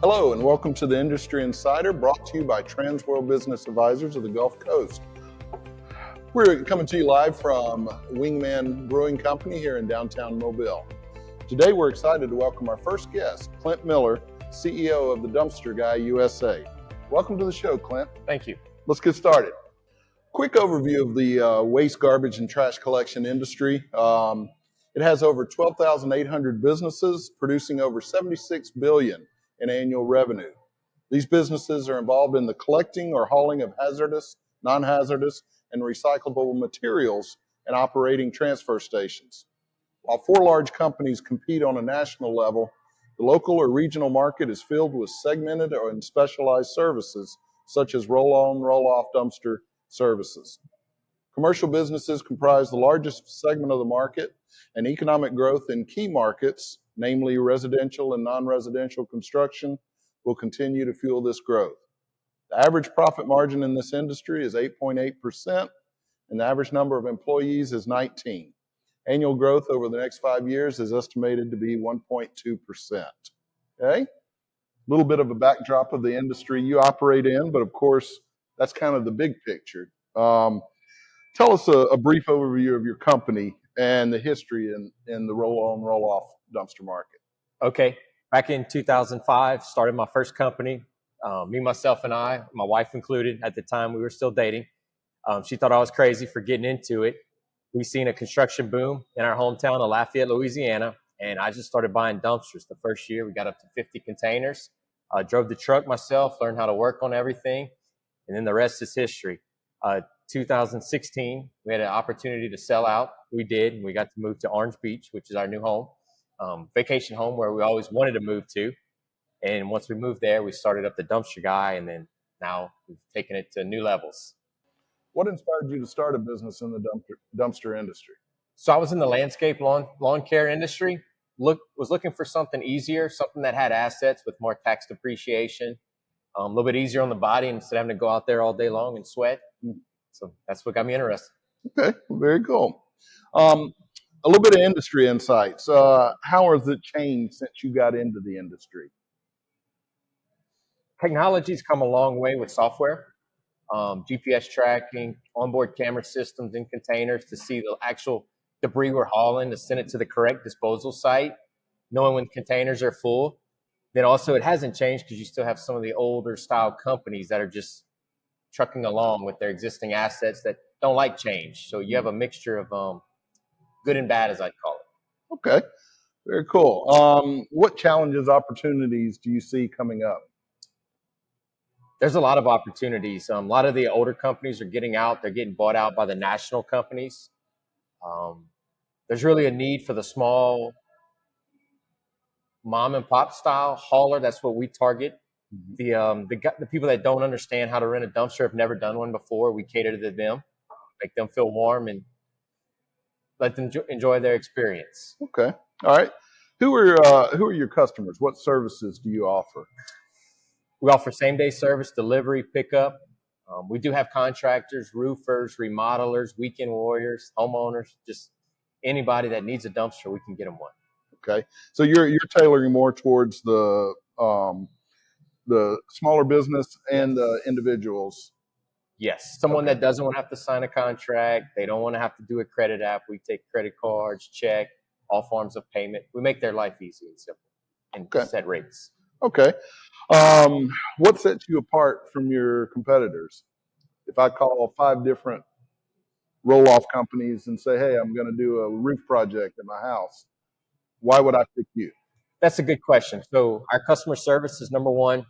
Hello and welcome to the Industry Insider, brought to you by Transworld Business Advisors of the Gulf Coast. We're coming to you live from Wingman Brewing Company here in downtown Mobile. Today we're excited to welcome our first guest, Clint Miller, CEO of the Dumpster Guy USA. Welcome to the show, Clint. Thank you. Let's get started. Quick overview of the waste, garbage, and trash collection industry. It has over 12,800 businesses producing over $76 billion in annual revenue. These businesses are involved in the collecting or hauling of hazardous, non-hazardous, and recyclable materials and operating transfer stations. While four large companies compete on a national level, the local or regional market is filled with segmented and specialized services such as roll-on, roll-off dumpster services. Commercial businesses comprise the largest segment of the market, and economic growth in key markets, namely residential and non-residential construction, will continue to fuel this growth. The average profit margin in this industry is 8.8%, and the average number of employees is 19. Annual growth over the next 5 years is estimated to be 1.2%. Okay? A little bit of a backdrop of the industry you operate in, but of course, that's kind of the big picture. Tell us a brief overview of your company and the history in the roll-on, roll-off dumpster market. Okay. Back in 2005, started my first company. Me, myself, and I, my wife included, at the time we were still dating. She thought I was crazy for getting into it. We seen a construction boom in our hometown of Lafayette, Louisiana, and I just started buying dumpsters. The first year, we got up to 50 containers. Drove the truck myself, learned how to work on everything, and then the rest is history. 2016, we had an opportunity to sell out. We did, and we got to move to Orange Beach, which is our new home, vacation home where we always wanted to move to. And once we moved there, we started up the Dumpster Guy, and then now we've taken it to new levels. What inspired you to start a business in the dumpster industry? So I was in the landscape lawn care industry. Was looking for something easier, something that had assets with more tax depreciation, a little bit easier on the body instead of having to go out there all day long and sweat. So that's what got me interested. Okay, very cool. A little bit of industry insights. How has it changed since you got into the industry? Technology's come a long way with software, GPS tracking, onboard camera systems in containers to see the actual debris we're hauling, to send it to the correct disposal site, knowing when containers are full. Then also it hasn't changed because you still have some of the older style companies that are just trucking along with their existing assets that don't like change. So you have a mixture of good and bad, as I'd call it. Okay, very cool. What challenges, opportunities do you see coming up? There's a lot of opportunities. A lot of the older companies are getting out. They're getting bought out by the national companies. There's really a need for the small mom and pop style hauler. That's what we target. The people that don't understand how to rent a dumpster, have never done one before, we cater to them, make them feel warm, and let them enjoy their experience. Okay, all right. Who are your customers? What services do you offer? We offer same-day service, delivery, pickup. We do have contractors, roofers, remodelers, weekend warriors, homeowners, just anybody that needs a dumpster, we can get them one. Okay, so you're tailoring more towards the smaller business and the individuals. Yes, someone that doesn't want to have to sign a contract. They don't want to have to do a credit app. We take credit cards, check, all forms of payment. We make their life easy and simple and set rates. Okay. What sets you apart from your competitors? If I call 5 different roll-off companies and say, hey, I'm going to do a roof project in my house, why would I pick you? That's a good question. So our customer service is number one.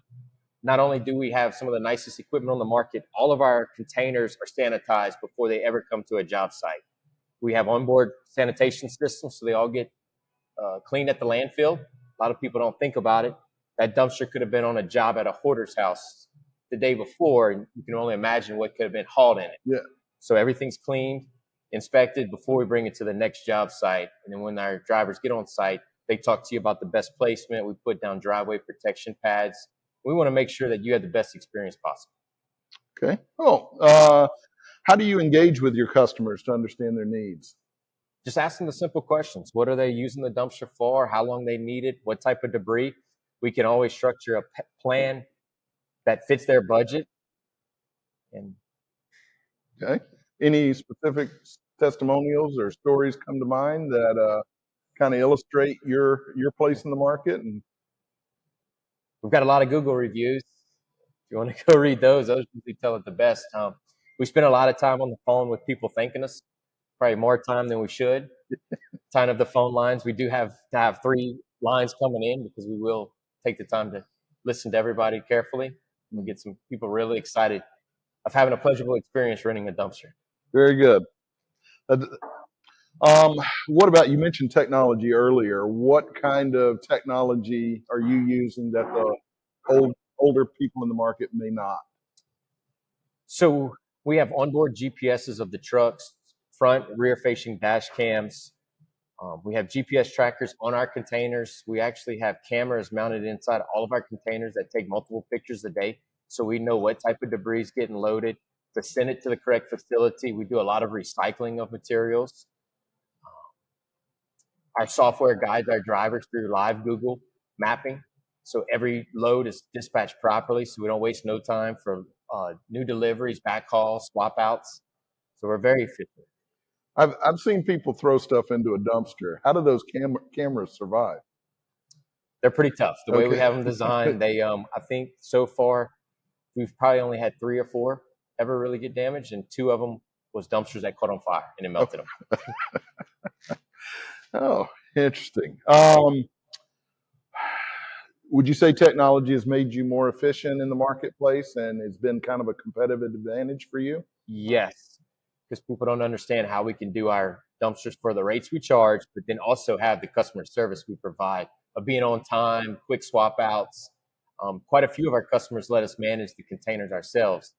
Not only do we have some of the nicest equipment on the market, all of our containers are sanitized before they ever come to a job site. We have onboard sanitation systems, so they all get cleaned at the landfill. A lot of people don't think about it. That dumpster could have been on a job at a hoarder's house the day before, and you can only imagine what could have been hauled in it. Yeah. So everything's cleaned, inspected before we bring it to the next job site. And then when our drivers get on site, they talk to you about the best placement. We put down driveway protection pads. We want to make sure that you have the best experience possible. Okay. Oh, how do you engage with your customers to understand their needs? Just ask them the simple questions. What are they using the dumpster for? How long they need it? What type of debris? we can always structure a plan that fits their budget. And Okay. Any specific testimonials or stories come to mind that kind of illustrate your place in the market? And we've got a lot of Google reviews. If you want to go read those usually tell it the best. We spend a lot of time on the phone with people thanking us, probably more time than we should. Time of the phone lines. We do have to have 3 lines coming in because we will take the time to listen to everybody carefully. We'll get some people really excited of having a pleasurable experience renting a dumpster. very good. What about, you mentioned technology earlier. What kind of technology are you using that the older people in the market may not? So we have onboard GPSs of the trucks, front, rear-facing dash cams. We have GPS trackers on our containers. We actually have cameras mounted inside all of our containers that take multiple pictures a day, so we know what type of debris is getting loaded, to send it to the correct facility. We do a lot of recycling of materials. Our software guides our drivers through live Google mapping, so every load is dispatched properly, so we don't waste no time for new deliveries, backhauls, swap outs. So we're very efficient. I've seen people throw stuff into a dumpster. How do those cameras survive? They're pretty tough. The way we Okay. have them designed, they I think so far we've probably only had 3 or 4 ever really get damaged, and 2 of them was dumpsters that caught on fire and it melted them. Oh, interesting. Would you say technology has made you more efficient in the marketplace and has been kind of a competitive advantage for you? Yes, because people don't understand how we can do our dumpsters for the rates we charge, but then also have the customer service we provide of being on time, quick swap outs. Quite a few of our customers let us manage the containers ourselves.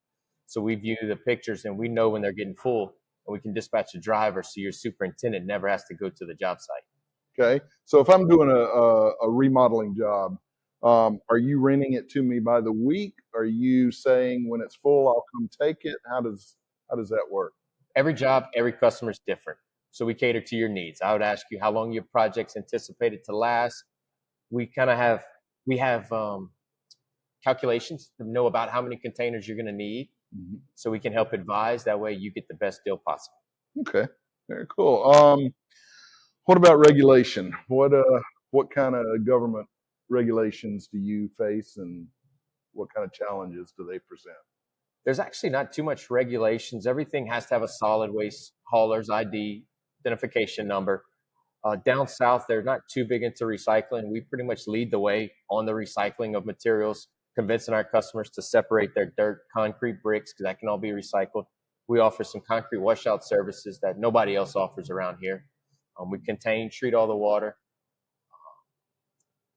So we view the pictures and we know when they're getting full, and we can dispatch a driver so your superintendent never has to go to the job site. Okay. So if I'm doing a remodeling job, are you renting it to me by the week? Are you saying when it's full, I'll come take it? How does that work? Every job, every customer is different. So we cater to your needs. I would ask you how long your project's anticipated to last. We have calculations to know about how many containers you're going to need, so we can help advise. That way you get the best deal possible. Okay. Very cool. What about regulation? What kind of government regulations do you face, and what kind of challenges do they present? There's actually not too much regulations. Everything has to have a solid waste hauler's ID, identification number. Down south, they're not too big into recycling. We pretty much lead the way on the recycling of materials, convincing our customers to separate their dirt, concrete, bricks, because that can all be recycled. We offer some concrete washout services that nobody else offers around here. We contain, treat all the water.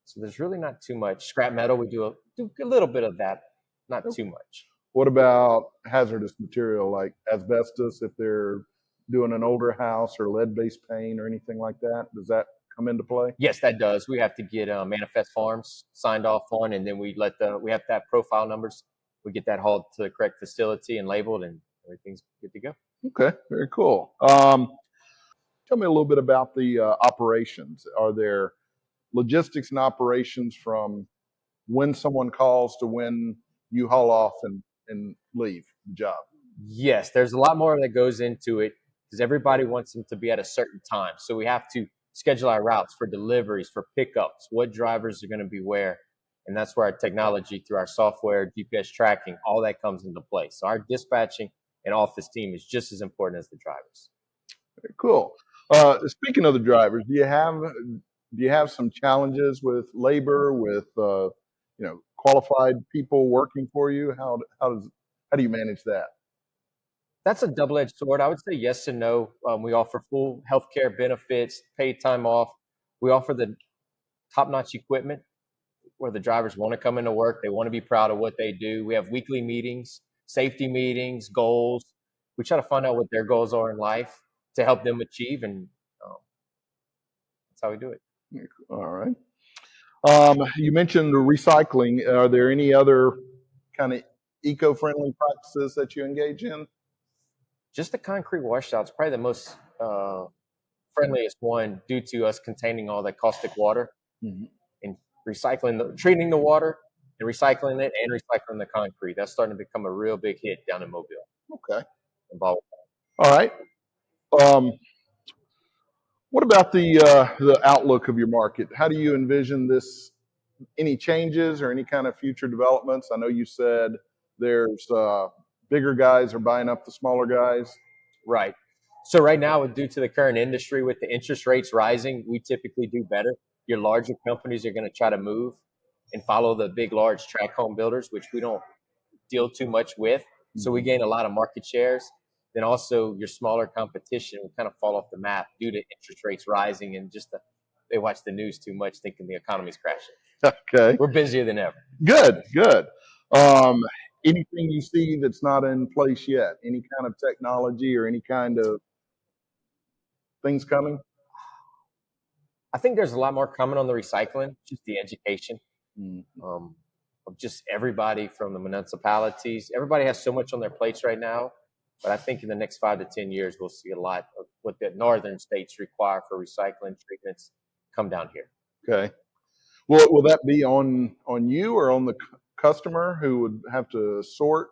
So there's really not too much. Scrap metal, we do a little bit of that, not too much. What about hazardous material like asbestos, if they're doing an older house, or lead-based paint or anything like that? Does that come into play? Yes, that does. We have to get manifest forms signed off on, and then we have to have profile numbers. We get that hauled to the correct facility and labeled, and everything's good to go. Okay, very cool. Tell me a little bit about the operations. Are there logistics and operations from when someone calls to when you haul off and leave the job? Yes, there's a lot more that goes into it because everybody wants them to be at a certain time. So we have to schedule our routes for deliveries, for pickups, what drivers are going to be where. And that's where our technology, through our software, GPS tracking, all that comes into play. So our dispatching and office team is just as important as the drivers. Very cool. Speaking of the drivers, do you have some challenges with labor, with qualified people working for you? How do you manage that? That's a double-edged sword. I would say yes and no. We offer full healthcare benefits, paid time off. We offer the top-notch equipment where the drivers want to come into work. They want to be proud of what they do. We have weekly meetings, safety meetings, goals. We try to find out what their goals are in life to help them achieve, and that's how we do it. All right. You mentioned the recycling. Are there any other kind of eco-friendly practices that you engage in? Just the concrete washouts, probably the most friendliest one, due to us containing all that caustic water. Mm-hmm. And treating the water and recycling it and recycling the concrete. That's starting to become a real big hit down in Mobile. Okay. Involved. All right. Um, what about the outlook of your market? How do you envision this? Any changes or any kind of future developments? I know you said there's bigger guys are buying up the smaller guys. Right. So right now, due to the current industry with the interest rates rising, we typically do better. Your larger companies are going to try to move and follow the big, large tract home builders, which we don't deal too much with. So we gain a lot of market shares. Then also your smaller competition will kind of fall off the map due to interest rates rising and they watch the news too much, thinking the economy's crashing. Okay. We're busier than ever. Good, good. Um, anything you see that's not in place yet? Any kind of technology or any kind of things coming? I think there's a lot more coming on the recycling, just the education of just everybody from the municipalities. Everybody has so much on their plates right now, but I think in the next 5 to 10 years, we'll see a lot of what the northern states require for recycling treatments come down here. Okay. Will that be on you or on the customer who would have to sort?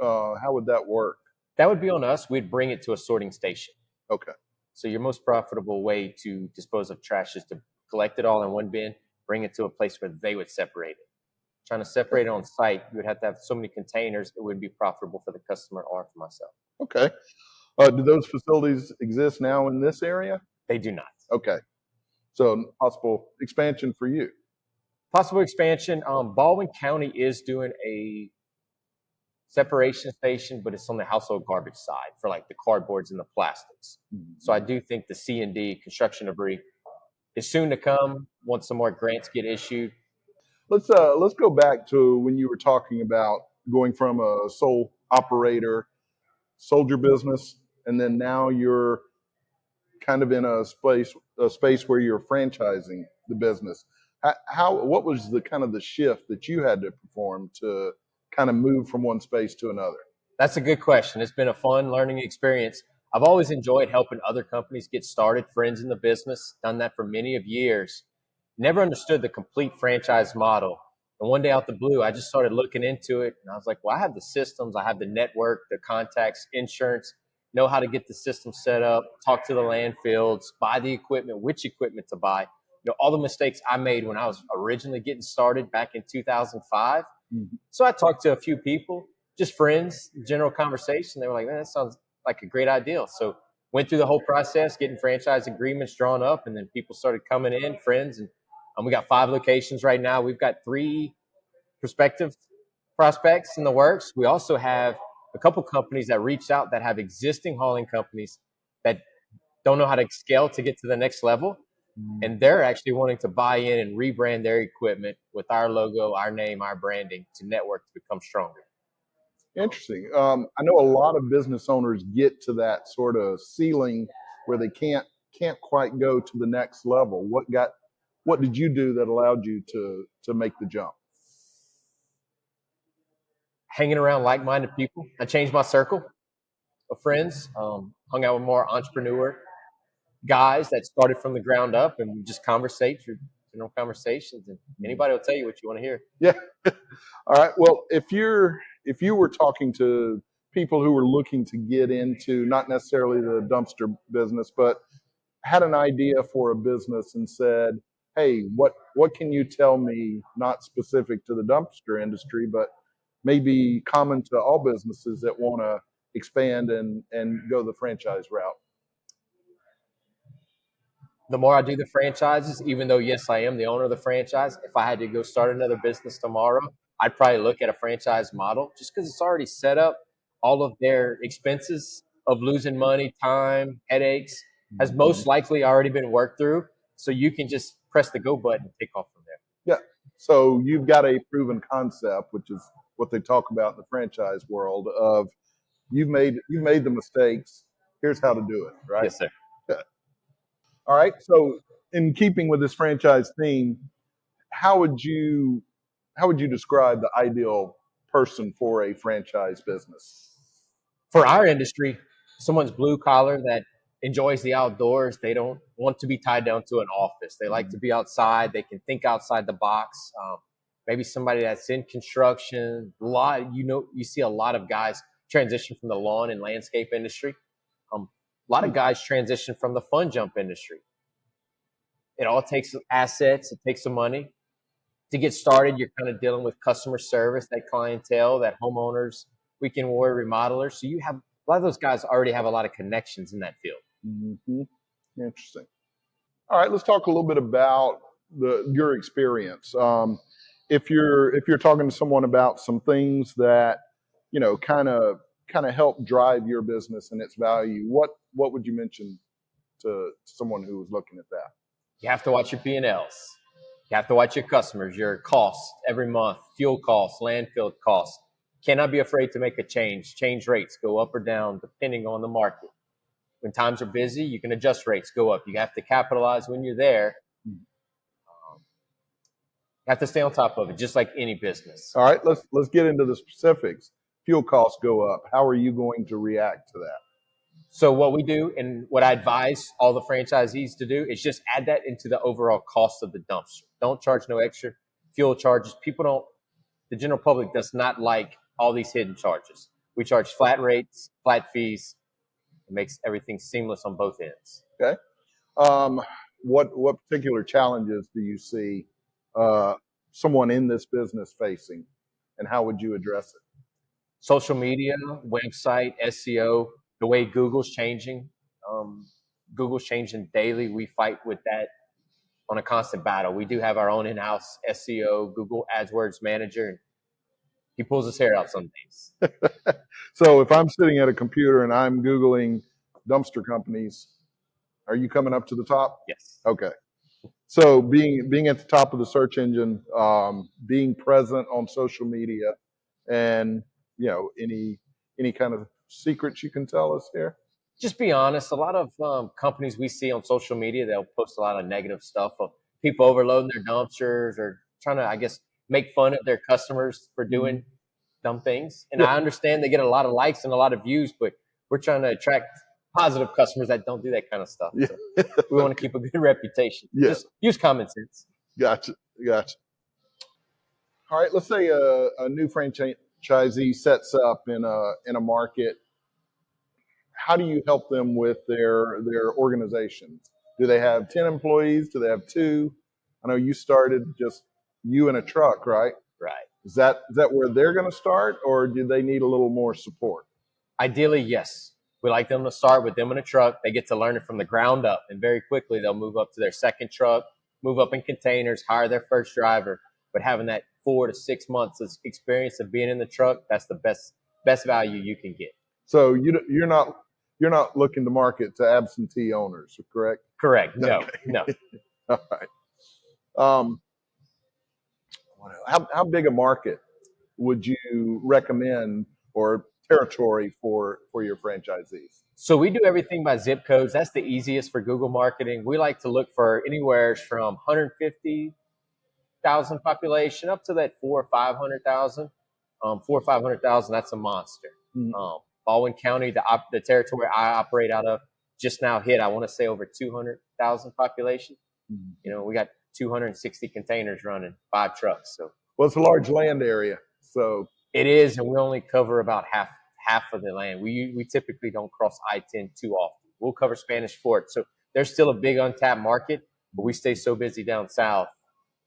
How would that work? That would be on us. We'd bring it to a sorting station. Okay. So your most profitable way to dispose of trash is to collect it all in one bin, bring it to a place where they would separate it. Trying to separate it on site, you would have to have so many containers, it wouldn't be profitable for the customer or for myself. Okay. Do those facilities exist now in this area? They do not. Okay. So possible expansion for you. Possible expansion. Baldwin County is doing a separation station, but it's on the household garbage side for like the cardboards and the plastics. So I do think the C&D, construction debris, is soon to come once some more grants get issued. Let's go back to when you were talking about going from a sole operator, sold your business, and then now you're kind of in a space where you're franchising the business. What was the kind of the shift that you had to perform to kind of move from one space to another? That's a good question. It's been a fun learning experience. I've always enjoyed helping other companies get started, friends in the business, done that for many of years. Never understood the complete franchise model. And one day out the blue, I just started looking into it. And I was like, well, I have the systems, I have the network, the contacts, insurance, know how to get the system set up, talk to the landfills, buy the equipment, which equipment to buy. All the mistakes I made when I was originally getting started back in 2005. So I talked to a few people, just friends, general conversation. They were like, man, that sounds like a great idea. So went through the whole process, getting franchise agreements drawn up, and then people started coming in, friends, and we got 5 locations right now. We've got 3 prospective prospects in the works. We also have a couple companies that reached out that have existing hauling companies that don't know how to scale to get to the next level. And they're actually wanting to buy in and rebrand their equipment with our logo, our name, our branding to network to become stronger. Interesting. I know a lot of business owners get to that sort of ceiling where they can't quite go to the next level. What did you do that allowed you to make the jump? Hanging around like-minded people. I changed my circle of friends, hung out with more entrepreneur guys that started from the ground up, and we just conversate through general conversations, and anybody will tell you what you want to hear. Yeah. All right. Well, if you were talking to people who were looking to get into not necessarily the dumpster business, but had an idea for a business and said, hey, what can you tell me, not specific to the dumpster industry, but maybe common to all businesses that want to expand and go the franchise route? The more I do the franchises, even though, yes, I am the owner of the franchise, if I had to go start another business tomorrow, I'd probably look at a franchise model just because it's already set up. All of their expenses of losing money, time, headaches has most likely already been worked through. So you can just press the go button and take off from there. Yeah. So you've got a proven concept, which is what they talk about in the franchise world of you've made the mistakes. Here's how to do it, right? Yes, sir. All right. So in keeping with this franchise theme, how would you describe the ideal person for a franchise business? For our industry, someone's blue collar that enjoys the outdoors. They don't want to be tied down to an office. They like to be outside. They can think outside the box. Maybe somebody that's in construction. You see a lot of guys transition from the lawn and landscape industry. A lot of guys transition from the fun jump industry. It all takes assets. It takes some money to get started. You're kind of dealing with customer service, that clientele, that homeowners, weekend warrior remodelers. So you have a lot of those guys already have a lot of connections in that field. Mm-hmm. Interesting. All right, let's talk a little bit about your experience. If you're talking to someone about some things that kind of help drive your business and its value, what would you mention to someone who was looking at that? You have to watch your P&Ls. You have to watch your customers, your costs every month, fuel costs, landfill costs. Cannot be afraid to make a change. Change rates go up or down depending on the market. When times are busy, you can adjust rates, go up. You have to capitalize when you're there. You have to stay on top of it, just like any business. All right, let's get into the specifics. Fuel costs go up. How are you going to react to that? So what we do and what I advise all the franchisees to do is just add that into the overall cost of the dumpster. Don't charge no extra fuel charges. The general public does not like all these hidden charges. We charge flat rates, flat fees. It makes everything seamless on both ends. Okay. What particular challenges do you see someone in this business facing, and how would you address it? Social media, website, SEO, the way Google's changing. Google's changing daily. We fight with that on a constant battle. We do have our own in-house SEO, Google AdWords manager, and he pulls his hair out some days. So if I'm sitting at a computer and I'm Googling dumpster companies, are you coming up to the top? Yes. Okay. So being at the top of the search engine, being present on social media, and any kind of secrets you can tell us here? Just be honest. A lot of companies we see on social media, they'll post a lot of negative stuff of people overloading their dumpsters or trying to, I guess, make fun of their customers for doing dumb things. And I understand they get a lot of likes and a lot of views, but we're trying to attract positive customers that don't do that kind of stuff. Yeah. So we want to keep a good reputation. Yeah. Just use common sense. Gotcha. All right, let's say a new franchisee sets up in a market. How do you help them with their organizations? Do they have 10 employees? Do they have 2? I know you started just you and a truck, right? Right. Is that where they're going to start, or do they need a little more support? Ideally, yes. We like them to start with them in a truck. They get to learn it from the ground up, and very quickly they'll move up to their second truck, move up in containers, hire their first driver. But having that 4 to 6 months of experience of being in the truck, that's the best value you can get. So you're not looking to market to absentee owners, correct? Correct. No, Okay. no. All right. How big a market would you recommend, or territory for your franchisees? So we do everything by zip codes. That's the easiest for Google marketing. We like to look for anywhere from 150,000 population up to that 400,000 or 500,000. 400,000 or 500,000, that's a monster. Mm-hmm. Baldwin County, the territory I operate out of, just now hit, I want to say, over 200,000 population. Mm-hmm. We got 260 containers running, 5 trucks. So, well, it's a large land area, so it is, and we only cover about half of the land. We typically don't cross I-10 too often. We'll cover Spanish Fort, so there's still a big untapped market, but we stay so busy down south.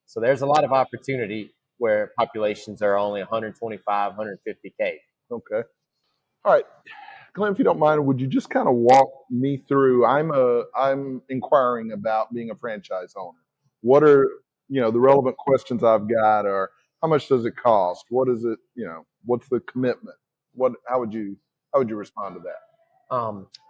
So there's a lot of opportunity where populations are only 125, 150K. Okay. All right. Clint, if you don't mind, would you just kind of walk me through? I'm inquiring about being a franchise owner. What are the relevant questions I've got are: how much does it cost? What is it? What's the commitment? How would you respond to that?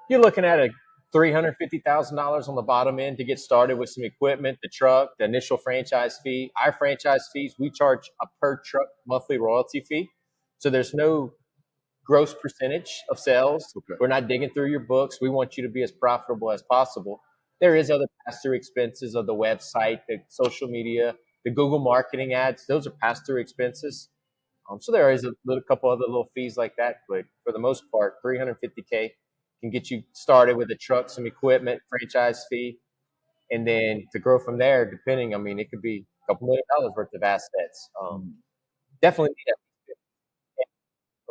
You're looking at a $350,000 on the bottom end to get started with some equipment, the truck, the initial franchise fee. Our franchise fees, we charge a per truck monthly royalty fee. So there's no gross percentage of sales. Okay. We're not digging through your books. We want you to be as profitable as possible. There is other pass-through expenses of the website, the social media, the Google marketing ads. Those are pass-through expenses. So there is a couple other little fees like that, but for the most part, $350K can get you started with a truck, some equipment, franchise fee, and then to grow from there, depending, I mean, it could be a couple $1 million worth of assets. Definitely need a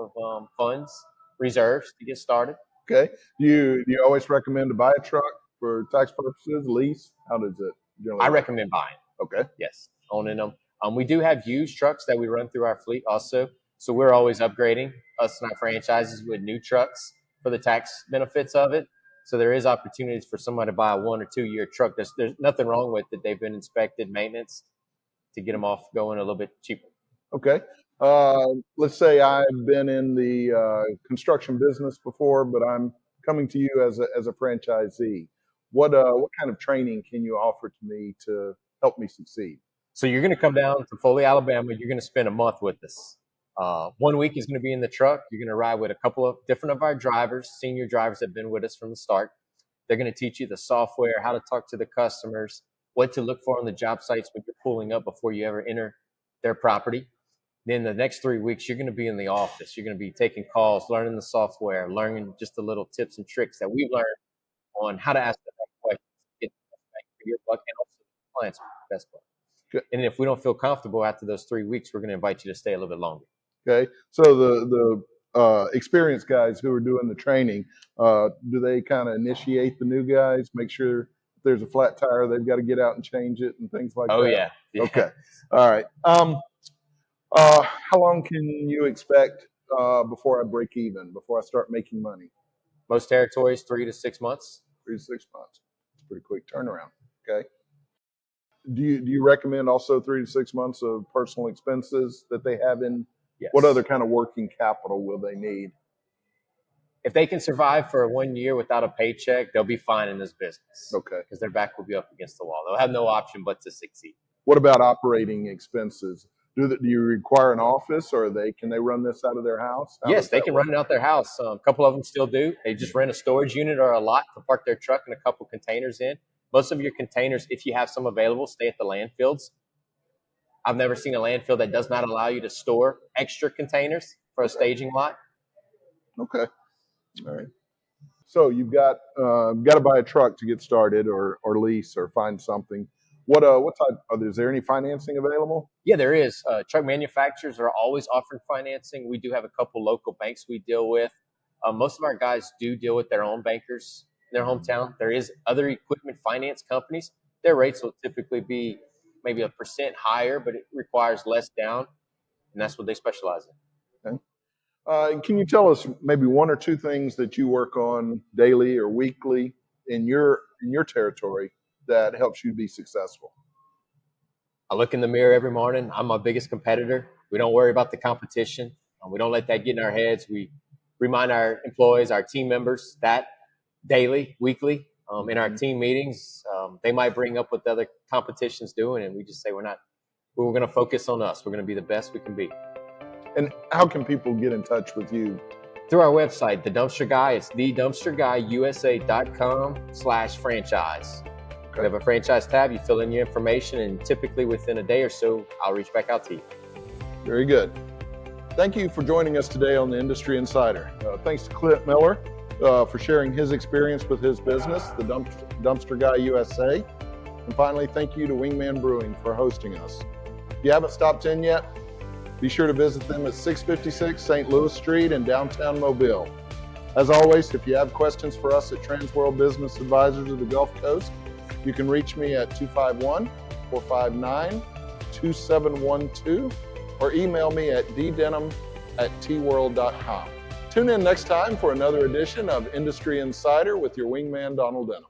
of funds, reserves to get started. Okay. Do you always recommend to buy a truck for tax purposes, lease? How does it generally I work? recommend buying. Okay. Yes, owning them. We do have used trucks that we run through our fleet also. So we're always upgrading us and our franchises with new trucks for the tax benefits of it. So there is opportunities for somebody to buy a 1 or 2 year truck. There's nothing wrong with it. They've been inspected, maintenance to get them off going a little bit cheaper. Okay. Let's say I've been in the construction business before, but I'm coming to you as a franchisee. What kind of training can you offer to me to help me succeed? So you're going to come down to Foley, Alabama. You're going to spend a month with us. 1 week is going to be in the truck. You're going to ride with a couple of different of our drivers, senior drivers that have been with us from the start. They're going to teach you the software, how to talk to the customers, what to look for on the job sites when you're pulling up before you ever enter their property. Then the next 3 weeks, you're going to be in the office. You're going to be taking calls, learning the software, learning just the little tips and tricks that we've learned on how to ask the right questions, get the best bang for your buck, and also the client's best buck. Good. And if we don't feel comfortable after those 3 weeks, we're going to invite you to stay a little bit longer. Okay. So the experienced guys who are doing the training, do they kind of initiate the new guys, make sure if there's a flat tire, they've got to get out and change it and things like that? Oh, yeah. Okay. All right. How long can you expect before I break even, before I start making money? Most territories, 3 to 6 months. 3 to 6 months. It's a pretty quick turnaround. Okay. Do you recommend also 3 to 6 months of personal expenses that they have in? Yes. What other kind of working capital will they need? If they can survive for 1 year without a paycheck, they'll be fine in this business. Okay. Because their back will be up against the wall. They'll have no option but to succeed. What about operating expenses? Do you require an office, or can they run this out of their house? Yes, they can run it out their house. A couple of them still do. They just rent a storage unit or a lot to park their truck and a couple containers in. Most of your containers, if you have some available, stay at the landfills. I've never seen a landfill that does not allow you to store extra containers for a staging lot. Okay. All right. So you've got to buy a truck to get started, or lease, or find something. What type? Is there any financing available? Yeah, there is. Truck manufacturers are always offering financing. We do have a couple local banks we deal with. Most of our guys do deal with their own bankers in their hometown. There is other equipment finance companies. Their rates will typically be maybe 1% higher, but it requires less down, and that's what they specialize in. Okay. Can you tell us maybe 1 or 2 things that you work on daily or weekly in your territory that helps you be successful? I look in the mirror every morning. I'm my biggest competitor. We don't worry about the competition. We don't let that get in our heads. We remind our employees, our team members that daily, weekly, in our team meetings. They might bring up what the other competition's doing, and we just say we're going to focus on us. We're going to be the best we can be. And how can people get in touch with you? Through our website, The Dumpster Guy. It's thedumpsterguyusa.com/franchise. Okay. We have a franchise tab. You fill in your information, and typically within a day or so, I'll reach back out to you. Very good. Thank you for joining us today on the Industry Insider. Thanks to Clint Miller for sharing his experience with his business, the Dumpster Guy USA. And finally, thank you to Wingman Brewing for hosting us. If you haven't stopped in yet, be sure to visit them at 656 St. Louis Street in downtown Mobile. As always, if you have questions for us at Transworld Business Advisors of the Gulf Coast, you can reach me at 251-459-2712 or email me at ddenham@tworld.com. Tune in next time for another edition of Industry Insider with your wingman, Donald Denham.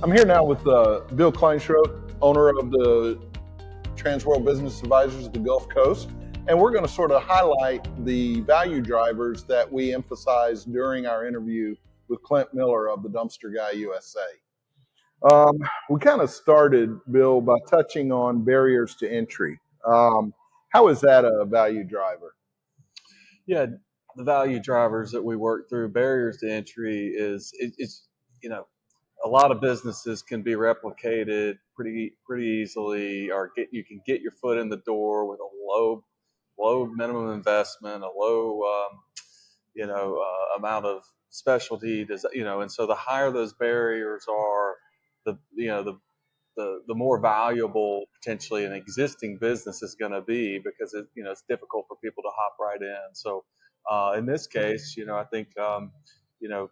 I'm here now with Bill Kleinschrodt, owner of the Transworld Business Advisors of the Gulf Coast, and we're going to sort of highlight the value drivers that we emphasized during our interview with Clint Miller of the Dumpster Guy USA. We kind of started, Bill, by touching on barriers to entry. How is that a value driver? Yeah, the value drivers that we work through, barriers to entry it's a lot of businesses can be replicated pretty easily, or you can get your foot in the door with a low minimum investment, a low amount of specialty, and so the higher those barriers are, the more valuable potentially an existing business is going to be, because it's difficult for people to hop right in. So in this case, I think you know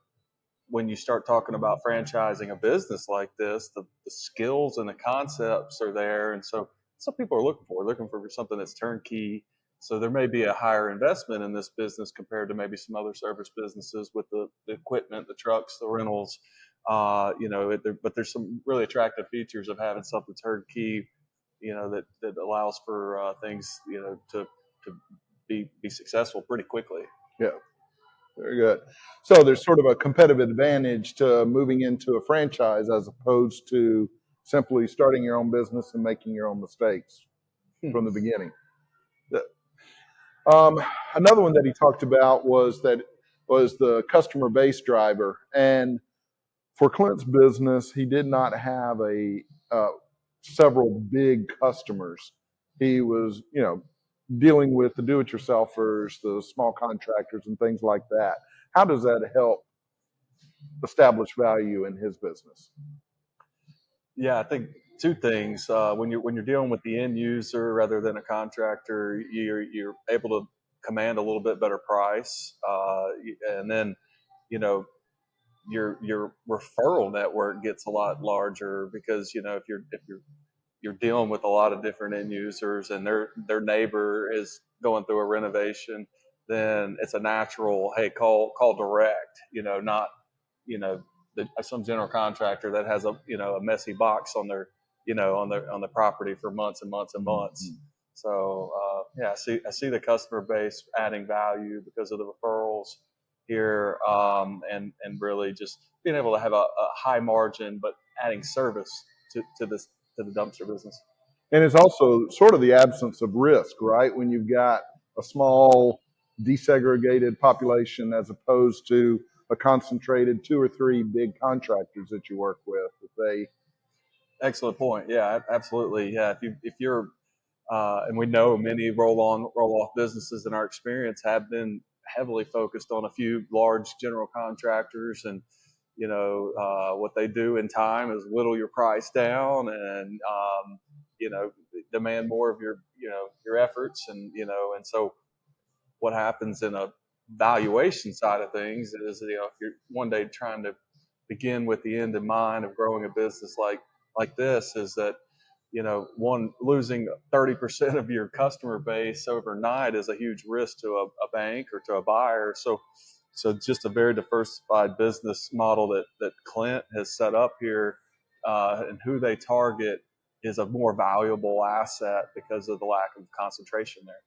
when you start talking about franchising a business like this, the skills and the concepts are there, and so some people are looking for something that's turnkey. So there may be a higher investment in this business compared to maybe some other service businesses with the equipment, the trucks, the rentals. But there's some really attractive features of having something turnkey, that allows for things, to be successful pretty quickly. Yeah. Very good. So there's sort of a competitive advantage to moving into a franchise as opposed to simply starting your own business and making your own mistakes from the beginning. Another one that he talked about was the customer base driver. And for Clint's business, he did not have several big customers. He was, dealing with the do-it-yourselfers, the small contractors, and things like that. How does that help establish value in his business? Yeah, I think two things. When you're dealing with the end user rather than a contractor, you're able to command a little bit better price, and then your referral network gets a lot larger, because if you're dealing with a lot of different end users and their neighbor is going through a renovation, then it's a natural, hey, call direct, not some general contractor that has a messy box on their on the property for months and months and months. Mm-hmm. So yeah, I see the customer base adding value because of the referrals here, and really just being able to have a high margin, but adding service to the dumpster business. And it's also sort of the absence of risk, right? When you've got a small desegregated population as opposed to a concentrated 2 or 3 big contractors that you work with. Excellent point. Yeah, absolutely. Yeah, if you're and we know many roll-off businesses in our experience have been heavily focused on a few large general contractors, and what they do in time is whittle your price down, and demand more of your efforts, and so what happens in a valuation side of things is, if you're one day trying to begin with the end in mind of growing a business like this, is that one, losing 30% of your customer base overnight is a huge risk to a bank or to a buyer. So just a very diversified business model that Clint has set up here, and who they target, is a more valuable asset because of the lack of concentration there.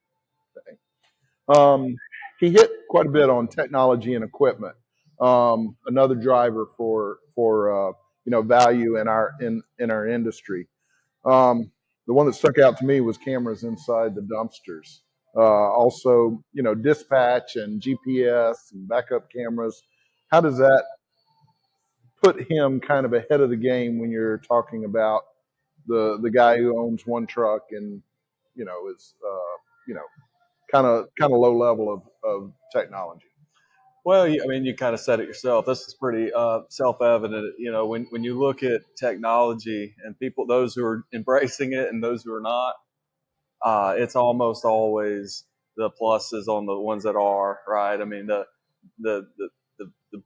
He hit quite a bit on technology and equipment. Another driver for value in our industry. The one that stuck out to me was cameras inside the dumpsters. Also, dispatch and GPS and backup cameras. How does that put him kind of ahead of the game when you're talking about the guy who owns one truck and is kind of low level of technology? Well, I mean, you kind of said it yourself. This is pretty self-evident. When you look at technology and people, those who are embracing it and those who are not, it's almost always the pluses on the ones that are, right. I mean, the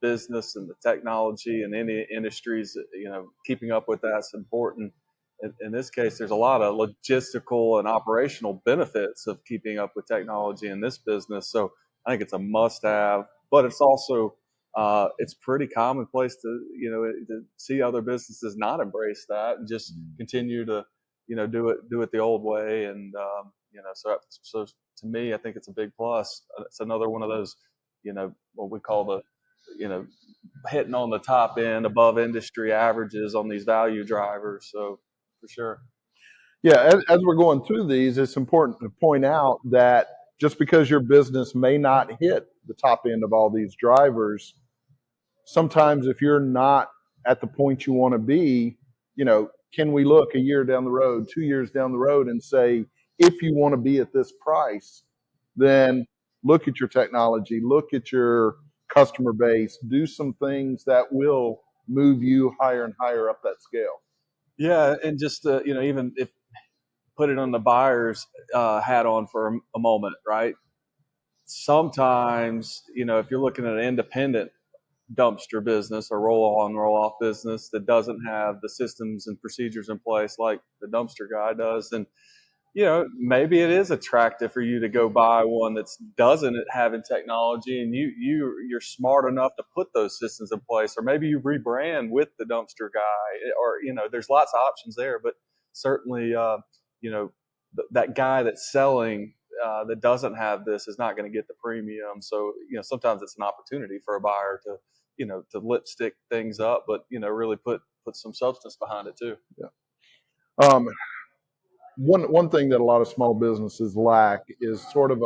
business and the technology and any industries, keeping up with that's important. In this case, there's a lot of logistical and operational benefits of keeping up with technology in this business. So I think it's a must-have, but it's also it's pretty commonplace to see other businesses not embrace that and just continue to do it the old way. And so to me, I think it's a big plus. It's another one of those what we call the hitting on the top end above industry averages on these value drivers. So for sure. Yeah, as we're going through these, it's important to point out that just because your business may not hit the top end of all these drivers, sometimes if you're not at the point you want to be, can we look a year down the road, 2 years down the road and say, if you want to be at this price, then look at your technology, look at your customer base, do some things that will move you higher and higher up that scale. Yeah, and just even if put it on the buyer's hat on for a moment, right? Sometimes, if you're looking at an independent dumpster business or roll on roll off business that doesn't have the systems and procedures in place like the dumpster guy does, then maybe it is attractive for you to go buy one that doesn't have in technology, and you're smart enough to put those systems in place, or maybe you rebrand with the dumpster guy, or there's lots of options there. But certainly, that guy that's selling that doesn't have this is not going to get the premium. So sometimes it's an opportunity for a buyer to to lipstick things up, but really put some substance behind it too. Yeah. One thing that a lot of small businesses lack is sort of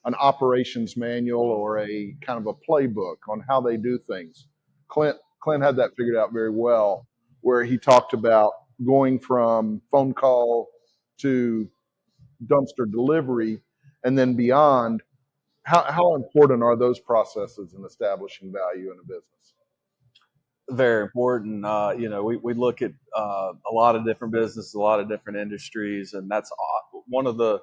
an operations manual or a kind of a playbook on how they do things. Clint had that figured out very well, where he talked about going from phone call to dumpster delivery and then beyond. How important are those processes in establishing value in a business? Very important. We look at a lot of different businesses, a lot of different industries, and that's one of the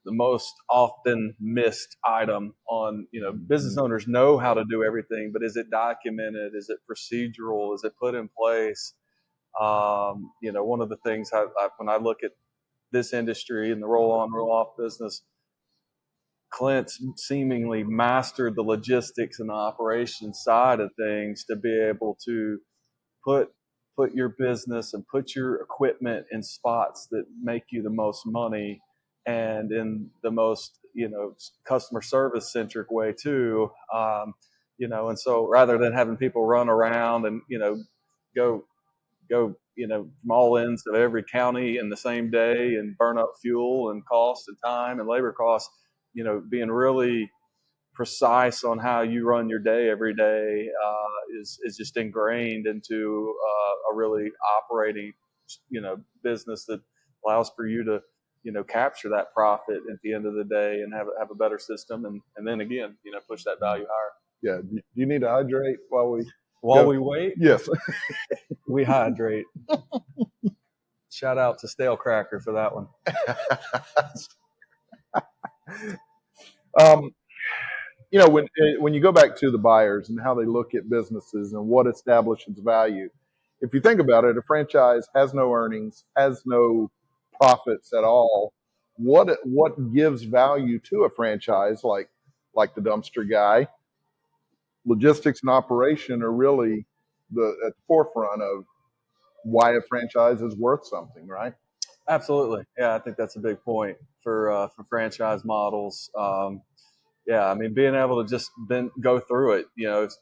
most often missed item on, business owners know how to do everything, but is it documented? Is it procedural? Is it put in place? One of the things when I look at this industry and the roll on, roll off business, Clint seemingly mastered the logistics and the operations side of things to be able to put your business and put your equipment in spots that make you the most money, and in the most customer service centric way too. And so rather than having people run around and go from all ends of every county in the same day and burn up fuel and cost and time and labor costs, being really precise on how you run your day every day is just ingrained into a really operating business that allows for you to capture that profit at the end of the day and have a better system, and then again push that value higher. Yeah. Do you need to hydrate while we we wait? Yes. We hydrate. Shout out to Stale Cracker for that one. When you go back to the buyers and how they look at businesses and what establishes value, if you think about it, a franchise has no earnings, has no profits at all. What gives value to a franchise like the dumpster guy? Logistics and operation are really at the forefront of why a franchise is worth something, right? Absolutely. Yeah, I think that's a big point for franchise models. Yeah, I mean, being able to just go through it.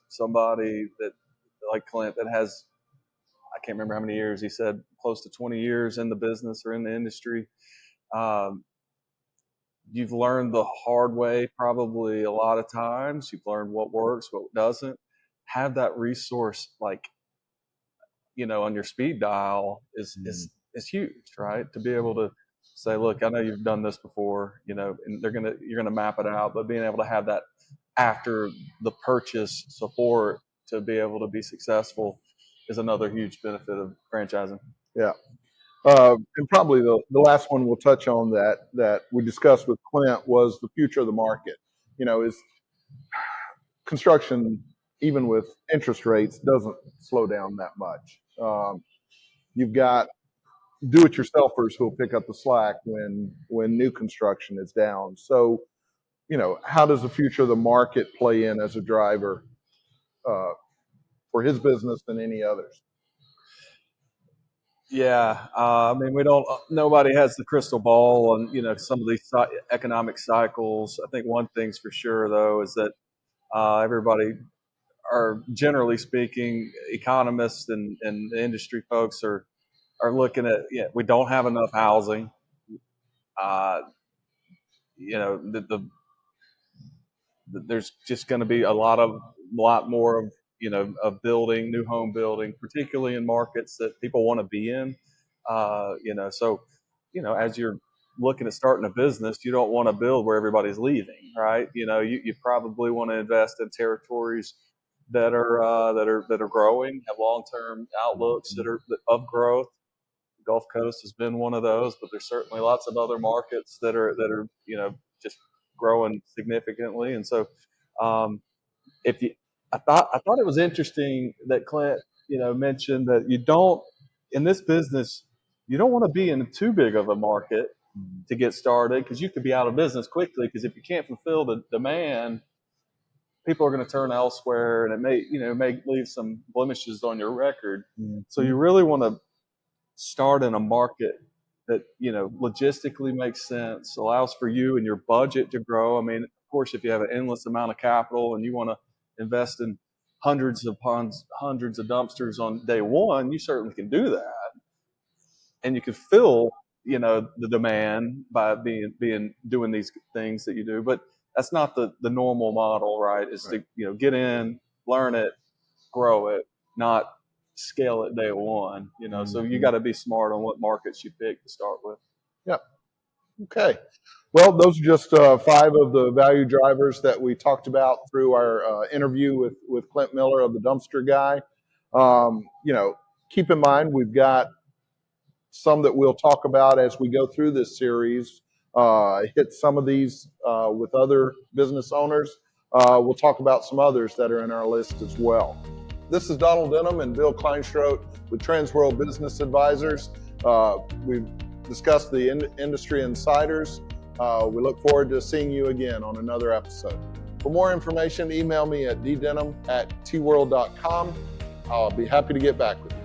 Somebody that like Clint that has, I can't remember how many years he said, close to 20 years in the business or in the industry. You've learned the hard way probably a lot of times. You've learned what works, what doesn't. Have that resource on your speed dial is huge, right? To be able to say, look, I know you've done this before, and you're gonna map it out, but being able to have that after the purchase support to be able to be successful is another huge benefit of franchising. Yeah. And probably the last one we'll touch on that we discussed with Clint was the future of the market. Is construction, even with interest rates, doesn't slow down that much. You've got do-it-yourselfers who will pick up the slack when new construction is down. So, how does the future of the market play in as a driver for his business and any others? Yeah, I mean, nobody has the crystal ball on some of these economic cycles. I think one thing's for sure though is that everybody, are generally speaking, economists and industry folks are looking at, we don't have enough housing. There's just going to be a lot more of of building, new home building, particularly in markets that people want to be in. So as you're looking at starting a business, you don't want to build where everybody's leaving, right? You probably want to invest in territories that are growing, have long-term outlooks that are of growth. The Gulf Coast has been one of those, but there's certainly lots of other markets that are just growing significantly. And so, if you, I thought it was interesting that Clint mentioned that you don't, in this business, you don't want to be in too big of a market to get started, because you could be out of business quickly, because if you can't fulfill the demand, people are going to turn elsewhere, and it may leave some blemishes on your record. So you really want to start in a market that logistically makes sense, allows for you and your budget to grow. I mean, of course, if you have an endless amount of capital and you want to invest in hundreds of dumpsters on day one, you certainly can do that, and you can fill the demand by doing these things that you do. But that's not the normal model, right? Is to get in, learn it, grow it, not scale it day one. So you got to be smart on what markets you pick to start with. Yeah. Okay. Well, those are just 5 of the value drivers that we talked about through our interview with Clint Miller of the Dumpster Guy. Keep in mind, we've got some that we'll talk about as we go through this series. Hit some of these with other business owners. We'll talk about some others that are in our list as well. This is Donald Denham and Bill Kleinschrodt with Transworld Business Advisors. We've discussed the industry insiders. We look forward to seeing you again on another episode. For more information, email me at ddenham@tworld.com. I'll be happy to get back with you.